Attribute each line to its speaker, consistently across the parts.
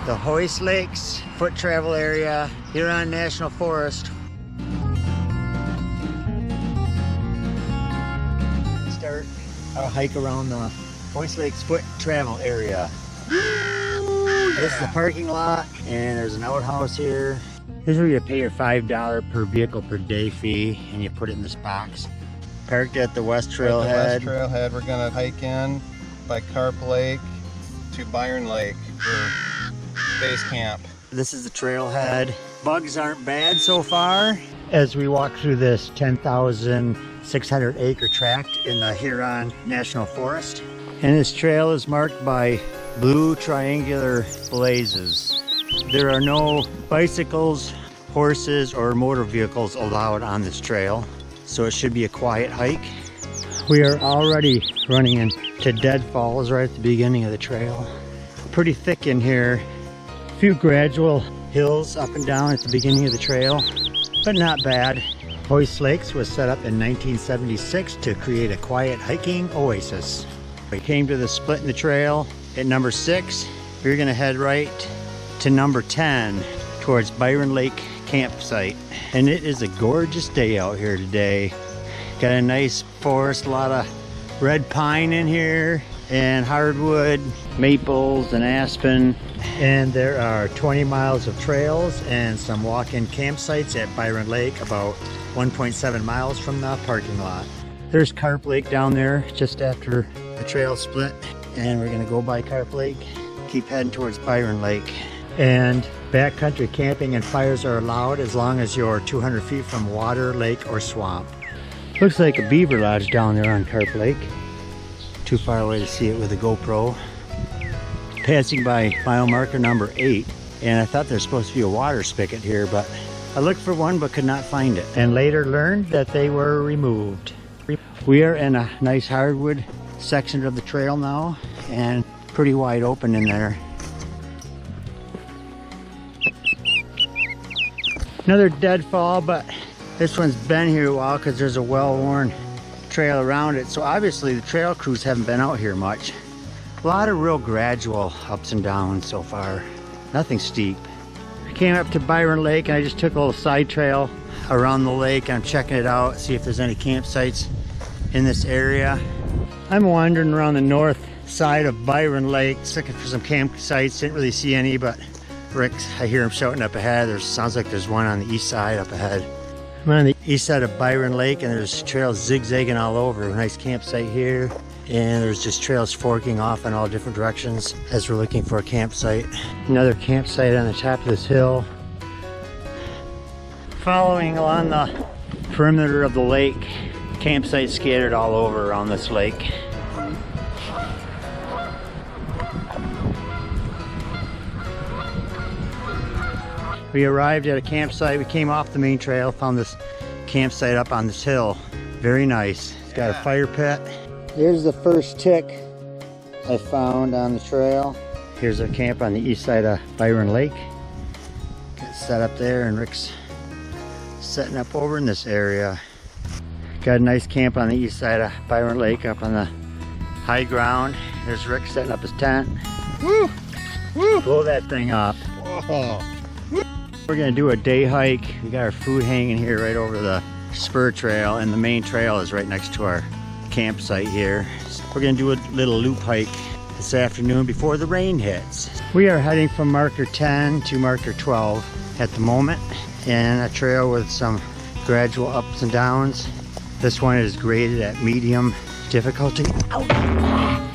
Speaker 1: The Hoist Lakes foot travel area, Huron National Forest. Start our hike around the Hoist Lakes foot travel area. This is the parking lot, and there's an outhouse here. Here's where you pay your $5 per vehicle per day fee, and you put it in this box. Parked at the West Trailhead.
Speaker 2: At the West Trailhead, we're gonna hike in by Carp Lake to Byron Lake for base camp.
Speaker 1: This is the trailhead. Bugs aren't bad so far. As we walk through this 10,600 acre tract in the Huron National Forest. And this trail is marked by blue triangular blazes. There are no bicycles, horses, or motor vehicles allowed on this trail, so it should be a quiet hike. We are already running into deadfalls right at the beginning of the trail. Pretty thick in here. A few gradual hills up and down at the beginning of the trail, but not bad. Hoist Lakes was set up in 1976 to create a quiet hiking oasis. We came to the split in the trail at number 6. We're gonna head right to number 10 towards Byron Lake campsite. And it is a gorgeous day out here today. Got a nice forest, a lot of red pine in here, and hardwood, maples and aspen. And there are 20 miles of trails and some walk-in campsites at Byron Lake, about 1.7 miles from the parking lot. There's Carp Lake down there just after the trail split, and we're gonna go by Carp Lake, keep heading towards Byron Lake. And backcountry camping and fires are allowed as long as you're 200 feet from water, lake, or swamp. Looks like a beaver lodge down there on Carp Lake. Too far away to see it with a GoPro. Passing by mile marker number 8, and I thought there's supposed to be a water spigot here, but I looked for one but could not find it, and later learned that they were removed. We are in a nice hardwood section of the trail now, and pretty wide open in there. Another deadfall, but this one's been here a while because there's a well-worn trail around it, so obviously the trail crews haven't been out here much. A lot of real gradual ups and downs so far, nothing steep. I came up to Byron Lake and I just took a little side trail around the lake. I'm checking it out, see if there's any campsites in this area. I'm wandering around the north side of Byron Lake, looking for some campsites. Didn't really see any, but Rick, I hear him shouting up ahead. There sounds like there's one on the east side up ahead. I'm on the east side of Byron Lake, and there's trails zigzagging all over. A nice campsite here, and there's just trails forking off in all different directions as we're looking for a campsite. Another campsite on the top of this hill. Following along the perimeter of the lake, campsites scattered all over around this lake. We arrived at a campsite. We came off the main trail, found this campsite up on this hill. Very nice. It's got a fire pit. Here's the first tick I found on the trail. Here's a camp on the east side of Byron Lake. Got set up there, and Rick's setting up over in this area. Got a nice camp on the east side of Byron Lake up on the high ground. There's Rick setting up his tent. Woo! Woo! Blow that thing up. Whoa. We're gonna do a day hike. We got our food hanging here right over the spur trail, and the main trail is right next to our campsite here. So we're gonna do a little loop hike this afternoon before the rain hits. We are heading from marker 10 to marker 12 at the moment, and a trail with some gradual ups and downs. This one is graded at medium difficulty. Ow.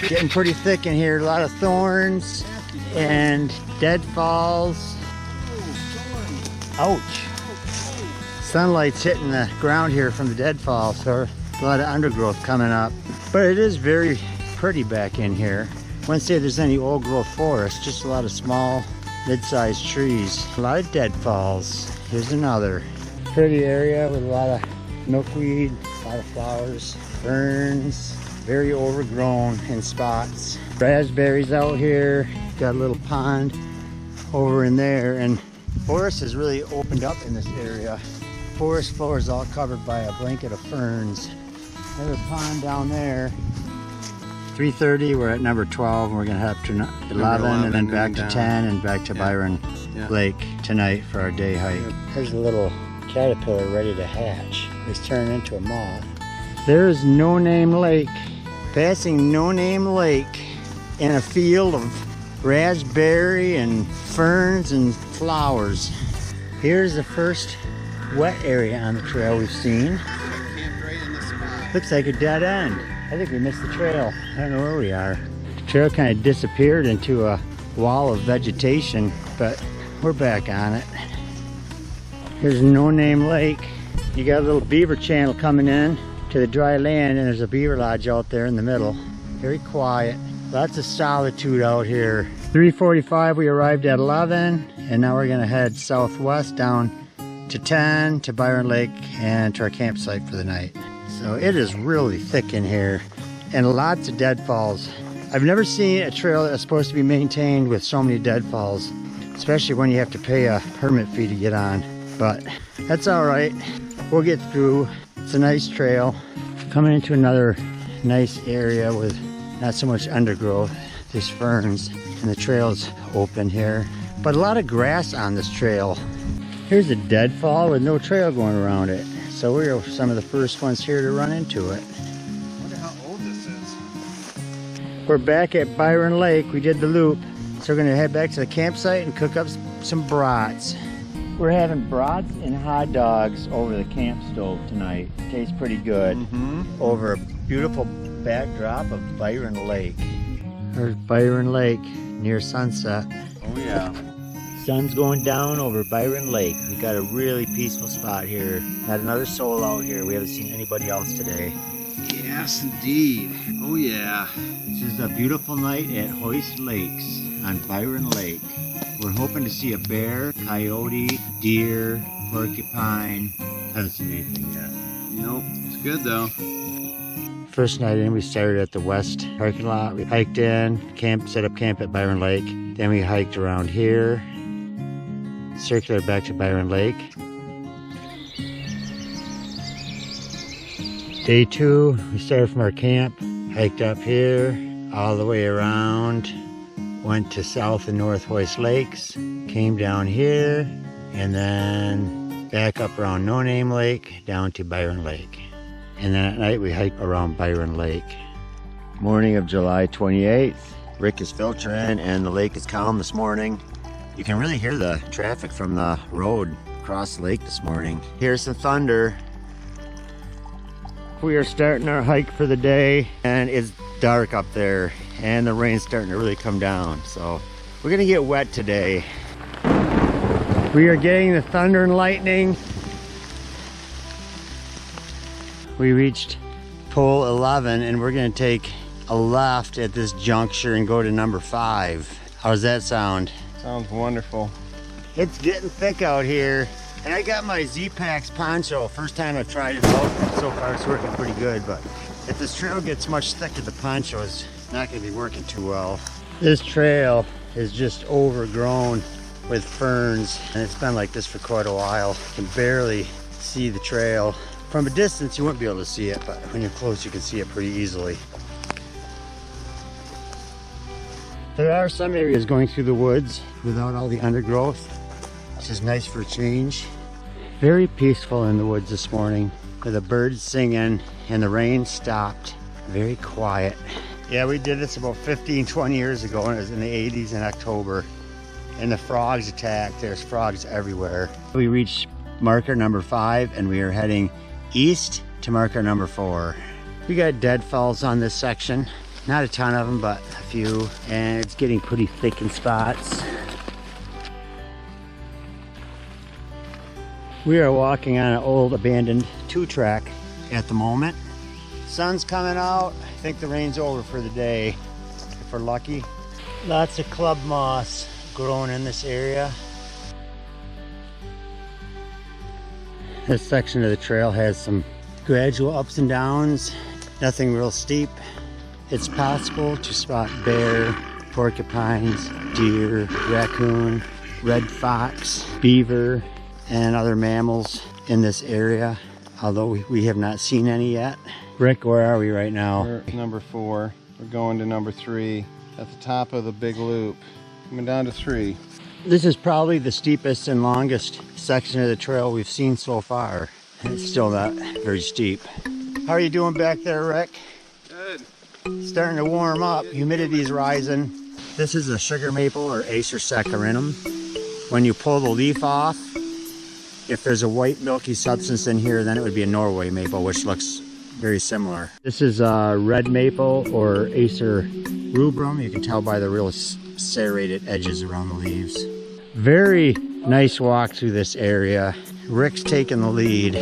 Speaker 1: Getting pretty thick in here, a lot of thorns and deadfalls. Ouch. Sunlight's hitting the ground here from the deadfall, so a lot of undergrowth coming up. But it is very pretty back in here. I wouldn't say there's any old growth forest, just a lot of small, mid-sized trees. A lot of deadfalls. Here's another. Pretty area with a lot of milkweed, a lot of flowers, ferns. Very overgrown in spots. Raspberries out here. Got a little pond over in there, and forest has really opened up in this area. forest floor is all covered by a blanket of ferns. Another pond down there. 3:30, we're at number 12, and we're gonna have to 11 and then back to 10 and back to Byron Lake tonight for our day hike. There's a little caterpillar ready to hatch. He's turning into a moth. There's No Name Lake. Passing No Name Lake in a field of raspberry and ferns and flowers. Here's the first wet area on the trail we've seen. Looks like a dead end. I think we missed the trail. I don't know where we are. The trail kind of disappeared into a wall of vegetation, but we're back on it. Here's No Name Lake. You got a little beaver channel coming in to the dry land, and there's a beaver lodge out there in the middle. Very quiet. Lots of solitude out here. 3:45, we arrived at 11, and now we're gonna head southwest down to 10 to Byron Lake and to our campsite for the night. So it is really thick in here and lots of deadfalls. I've never seen a trail that's supposed to be maintained with so many deadfalls, especially when you have to pay a permit fee to get on. But that's all right. We'll get through. It's a nice trail. Coming into another nice area with not so much undergrowth. There's ferns and the trail's open here. But a lot of grass on this trail. Here's a deadfall with no trail going around it. So we were some of the first ones here to run into it.
Speaker 2: I wonder how old this is.
Speaker 1: We're back at Byron Lake. We did the loop. So we're gonna head back to the campsite and cook up some brats. We're having brats and hot dogs over the camp stove tonight. Tastes pretty good. Over a beautiful backdrop of Byron Lake. There's Byron Lake near sunset.
Speaker 2: Oh yeah.
Speaker 1: Sun's going down over Byron Lake. We got a really peaceful spot here. Not another soul out here. We haven't seen anybody else today.
Speaker 2: Yes, indeed. Oh yeah.
Speaker 1: This is a beautiful night at Hoist Lakes on Byron Lake. We're hoping to see a bear, coyote, deer, porcupine. Haven't seen anything yet.
Speaker 2: Nope. It's good though.
Speaker 1: First night in, we started at the west parking lot. We hiked in, set up camp at Byron Lake. Then we hiked around here. Circular back to Byron Lake. Day 2, we started from our camp, hiked up here, all the way around, went to South and North Hoist Lakes, came down here, and then back up around No Name Lake, down to Byron Lake. And then at night we hiked around Byron Lake. Morning of July 28th. Rick is filtering and the lake is calm this morning. You can really hear the traffic from the road across the lake this morning. Here's some thunder. We are starting our hike for the day and it's dark up there and the rain's starting to really come down. So we're gonna get wet today. We are getting the thunder and lightning. We reached pole 11 and we're gonna take a left at this juncture and go to number 5. How does that sound?
Speaker 2: Sounds wonderful.
Speaker 1: It's getting thick out here. And I got my Z-Packs poncho. First time I've tried it out. So far it's working pretty good, but if this trail gets much thicker, the poncho is not gonna be working too well. This trail is just overgrown with ferns and it's been like this for quite a while. You can barely see the trail. From a distance you wouldn't be able to see it, but when you're close you can see it pretty easily. There are some areas going through the woods without all the undergrowth, which is nice for a change. Very peaceful in the woods this morning with the birds singing and the rain stopped. Very quiet. Yeah, we did this about 15-20 years ago and it was in the 80s in October. And the frogs attacked. There's frogs everywhere. We reached marker number 5 and we are heading east to marker number 4. We got deadfalls on this section. Not a ton of them, but a few. And it's getting pretty thick in spots. We are walking on an old abandoned 2-track at the moment. Sun's coming out. I think the rain's over for the day, if we're lucky. Lots of club moss growing in this area. This section of the trail has some gradual ups and downs, nothing real steep. It's possible to spot bear, porcupines, deer, raccoon, red fox, beaver, and other mammals in this area, although we have not seen any yet. Rick, where are we right now?
Speaker 2: We're at number 4. We're going to number 3 at the top of the big loop. Coming down to 3.
Speaker 1: This is probably the steepest and longest section of the trail we've seen so far. And it's still not very steep. How are you doing back there, Rick?
Speaker 2: Good.
Speaker 1: Starting to warm up. Humidity's rising. This is a sugar maple or Acer saccharinum. When you pull the leaf off, if there's a white milky substance in here, then it would be a Norway maple, which looks very similar. This is a red maple or Acer rubrum. You can tell by the real serrated edges around the leaves. Very nice walk through this area. Rick's taking the lead.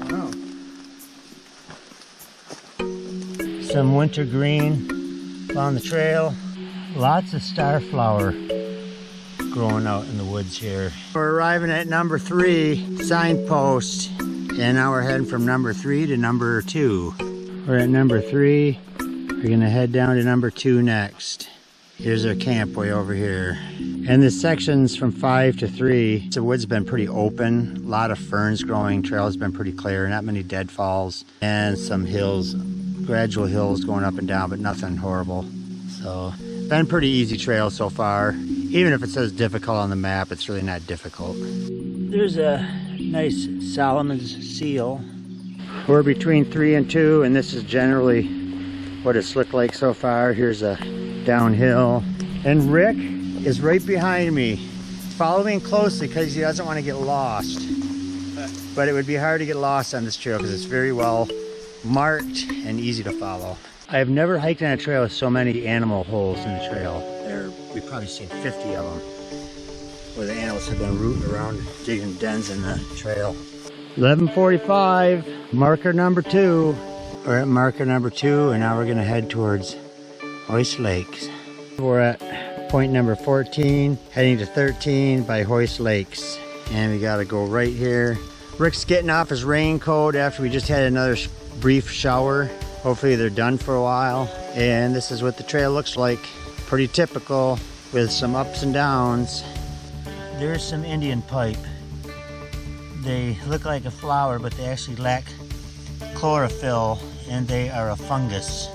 Speaker 2: Wow.
Speaker 1: Some wintergreen on the trail. Lots of starflower growing out in the woods here. We're arriving at number 3 signpost, and now we're heading from number 3 to number 2. We're at number 3. We're gonna head down to number 2 next. Here's our camp way over here. And this section's from 5 to 3. The wood's been pretty open, a lot of ferns growing, trail's been pretty clear, not many deadfalls, and some hills, gradual hills going up and down, but nothing horrible. So, been pretty easy trail so far. Even if it says difficult on the map, it's really not difficult. There's a nice Solomon's seal. We're between 3 and 2, and this is generally what it's looked like so far. Here's a downhill. And Rick is right behind me, following closely because he doesn't want to get lost. But it would be hard to get lost on this trail because it's very well marked and easy to follow. I have never hiked on a trail with so many animal holes in the trail. We've probably seen 50 of them, where the animals have been rooting around, digging dens in the trail. 11:45, marker number 2. We're at marker number 2, and now we're gonna head towards Hoist Lake. We're at point number 14, heading to 13 by Hoist Lakes. And we gotta go right here. Rick's getting off his raincoat after we just had another brief shower. Hopefully they're done for a while. And this is what the trail looks like. Pretty typical with some ups and downs. There's some Indian pipe. They look like a flower, but they actually lack chlorophyll, and they are a fungus.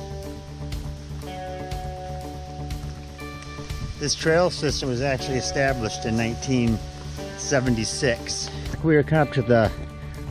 Speaker 1: This trail system was actually established in 1976. We are coming up to the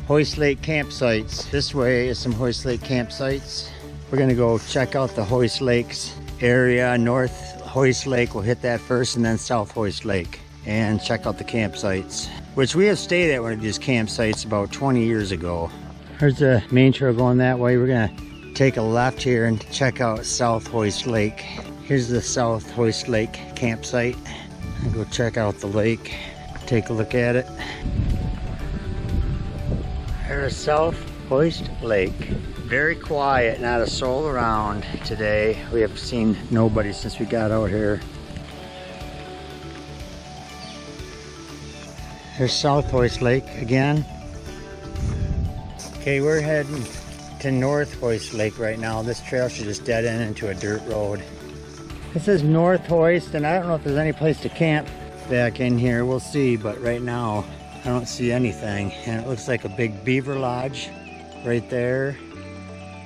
Speaker 1: Hoist Lake campsites. This way is some Hoist Lake campsites. We're gonna go check out the Hoist Lakes area. North Hoist Lake, we'll hit that first, and then South Hoist Lake, and check out the campsites, which we have stayed at one of these campsites about 20 years ago. There's the main trail going that way. We're gonna take a left here and check out South Hoist Lake. Here's the South Hoist Lake campsite. I'll go check out the lake, take a look at it. There's South Hoist Lake. Very quiet, not a soul around today. We have seen nobody since we got out here. There's South Hoist Lake again. Okay, we're heading to North Hoist Lake right now. This trail should just dead end into a dirt road. This is North Hoist, and I don't know if there's any place to camp back in here. We'll see, but right now I don't see anything. And it looks like a big beaver lodge right there.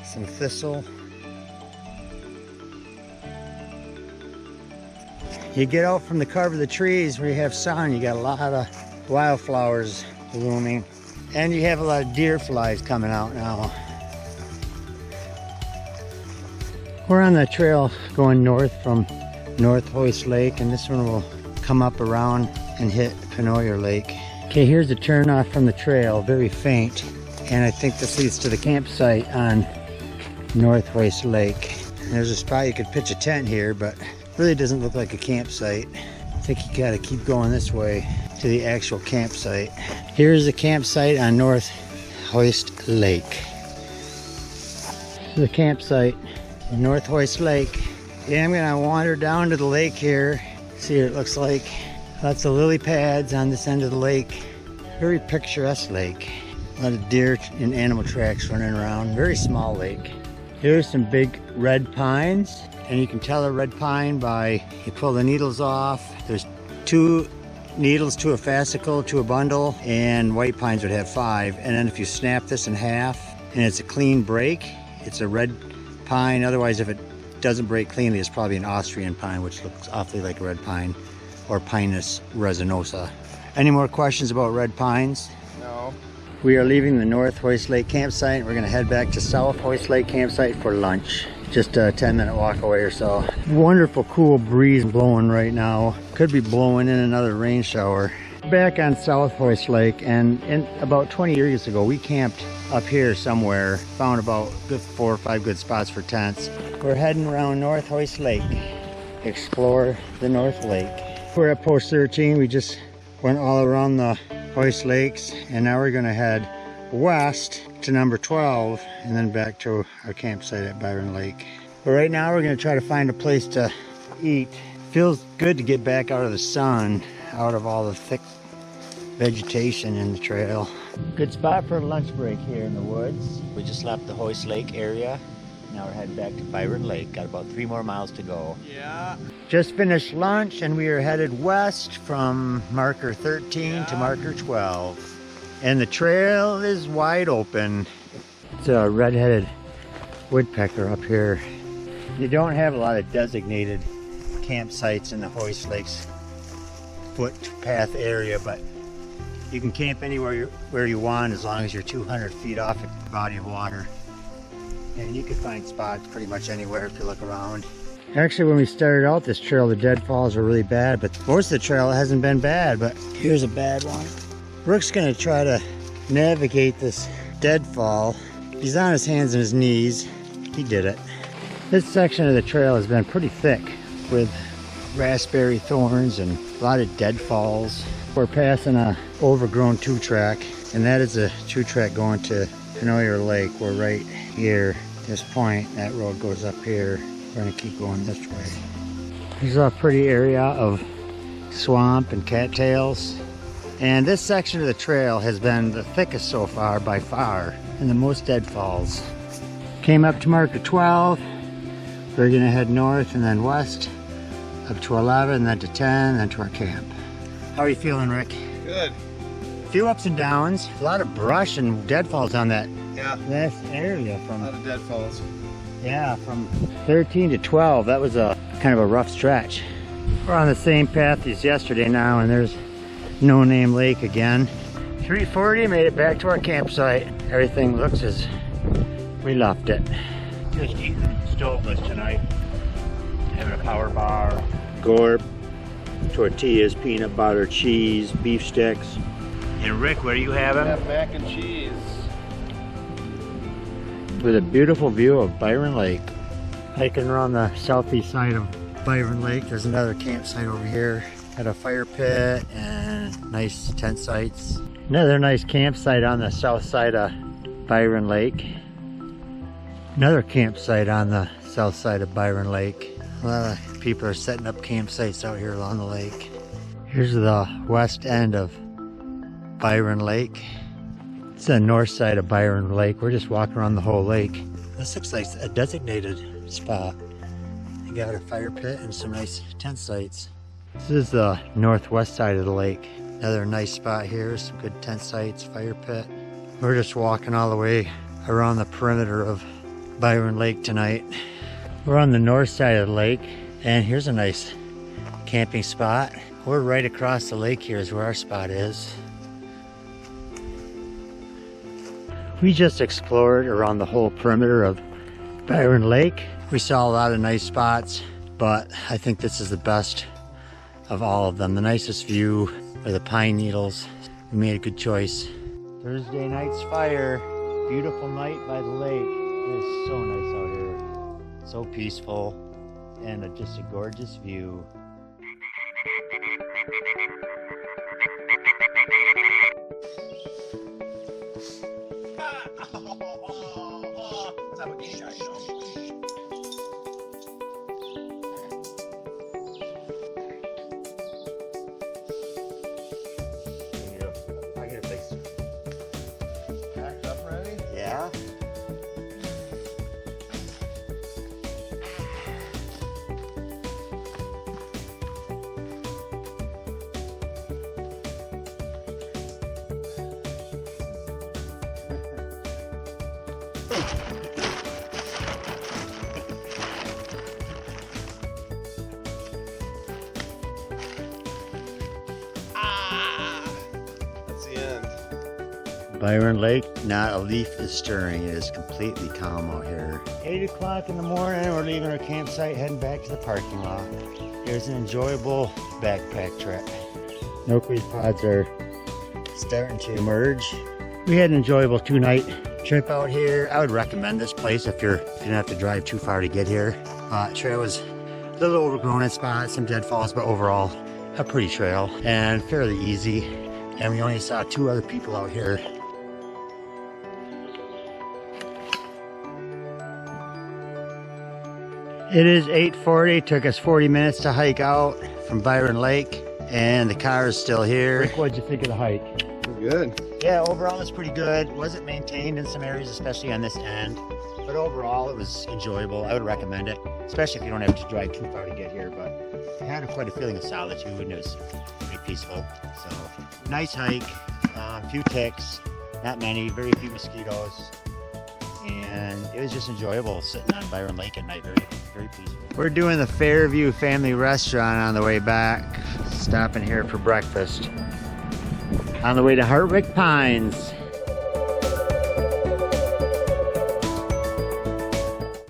Speaker 1: Some thistle. You get out from the cover of the trees where you have sun, you got a lot of wildflowers blooming, and you have a lot of deer flies coming out now. We're on the trail going north from North Hoist Lake, and this one will come up around and hit Penoyer Lake. Okay, here's the turn off from the trail, very faint, and I think this leads to the campsite on North Hoist Lake. There's a spot you could pitch a tent here, but really doesn't look like a campsite. I think you gotta keep going this way to the actual campsite. Here's the campsite on North Hoist Lake. The campsite in North Hoist Lake. Yeah, I'm gonna wander down to the lake here, see what it looks like. Lots of lily pads on this end of the lake. Very picturesque lake. A lot of deer and animal tracks running around. Very small lake. Here's some big red pines, And you can tell a red pine by, you pull the needles off. There's 2 needles to a fascicle to a bundle, and white pines would have 5. And then if you snap this in half and it's a clean break, it's a red pine. Otherwise, if it doesn't break cleanly, it's probably an Austrian pine, which looks awfully like a red pine, or Pinus resinosa. Any more questions about red pines?
Speaker 2: No.
Speaker 1: We are leaving the North Hoist Lake campsite. We're gonna head back to South Hoist Lake campsite for lunch. Just a 10-minute walk away or so. Wonderful cool breeze blowing right now. Could be blowing in another rain shower. Back on South Hoist Lake, and about 20 years ago we camped up here somewhere. Found about good 4 or 5 good spots for tents. We're heading around North Hoist Lake. Explore the North Lake. We're at post 13. We just went all around the Hoist Lakes, and now we're gonna head west to number 12 and then back to our campsite at Byron Lake. But right now we're going to try to find a place to eat. Feels good to get back out of the sun, out of all the thick vegetation in the trail. Good spot for a lunch break here in the woods. We just left the Hoist Lake area. Now we're heading back to Byron Lake. Got about 3 more miles to go.
Speaker 2: Yeah.
Speaker 1: Just finished lunch and we are headed west from marker 13 to marker 12. And the trail is wide open. It's a red-headed woodpecker up here. You don't have a lot of designated campsites in the Hoist Lakes footpath area, but you can camp anywhere where you want as long as you're 200 feet off a body of water. And you can find spots pretty much anywhere if you look around. Actually, when we started out this trail, the deadfalls were really bad, but most of the trail hasn't been bad, but here's a bad one. Brooke's gonna try to navigate this deadfall. He's on his hands and his knees. He did it. This section of the trail has been pretty thick with raspberry thorns and a lot of deadfalls. We're passing a overgrown 2-track, and that is a 2-track going to Hoist Lake. We're right here, this point. That road goes up here. We're gonna keep going this way. There's a pretty area of swamp and cattails. And this section of the trail has been the thickest so far by far, and the most deadfalls. Came up to marker 12. We're gonna head north and then west, up to 11, and then to 10, and then to our camp. How are you feeling, Rick?
Speaker 2: Good.
Speaker 1: A few ups and downs, a lot of brush and deadfalls on that last area
Speaker 2: A
Speaker 1: from
Speaker 2: lot of deadfalls.
Speaker 1: Yeah, from 13 to 12. That was a kind of a rough stretch. We're on the same path as yesterday now, and there's No Name Lake again. 3:40, made it back to our campsite. Everything looks as we left it. Just eating stoveless tonight. Having a power bar, gourd, tortillas, peanut butter, cheese, beef sticks. And Rick, what are you having?
Speaker 2: Have mac and cheese.
Speaker 1: With a beautiful view of Byron Lake. Hiking around the southeast side of Byron Lake. There's another campsite over here. Got a fire pit and nice tent sites. Another nice campsite on the south side of Byron Lake. Another campsite on the south side of Byron Lake. A lot of people are setting up campsites out here along the lake. Here's the west end of Byron Lake. It's the north side of Byron Lake. We're just walking around the whole lake. This looks like a designated spot. You got a fire pit and some nice tent sites. This is the northwest side of the lake. Another nice spot here, some good tent sites, fire pit. We're just walking all the way around the perimeter of Byron Lake tonight. We're on the north side of the lake, and here's a nice camping spot. We're right across the lake here is where our spot is. We just explored around the whole perimeter of Byron Lake. We saw a lot of nice spots, but I think this is the best of all of them. The nicest view are the pine needles. We made a good choice. Thursday night's fire. Beautiful night by the lake. It is so nice out here. So peaceful and just a gorgeous view.
Speaker 2: Packed up ready?
Speaker 1: Yeah.
Speaker 2: That's the end.
Speaker 1: Byron Lake, not a leaf is stirring. It is completely calm out here. 8 o'clock in the morning, we're leaving our campsite, heading back to the parking lot. Here's an enjoyable backpack trip. Milkweed pods are starting to emerge. We had an enjoyable 2-night trip out here. I would recommend this place if you don't have to drive too far to get here. Trail was a little overgrown in spots, some deadfalls, but overall a pretty trail and fairly easy. And we only saw 2 other people out here. It is 8:40. Took us 40 minutes to hike out from Byron Lake, and the car is still here. Rick, what'd you think of the hike?
Speaker 2: Good.
Speaker 1: Yeah, overall it's pretty good. Wasn't maintained in some areas, especially on this end, but overall it was enjoyable. I would recommend it, especially if you don't have to drive too far to get here. But I had quite a feeling of solitude, and it was pretty peaceful. So nice hike. A few ticks, not many, very few mosquitoes. And it was just enjoyable sitting on Byron Lake at night, very peaceful. We're doing the Fairview Family Restaurant on the way back, stopping here for breakfast. On the way to Hartwick Pines.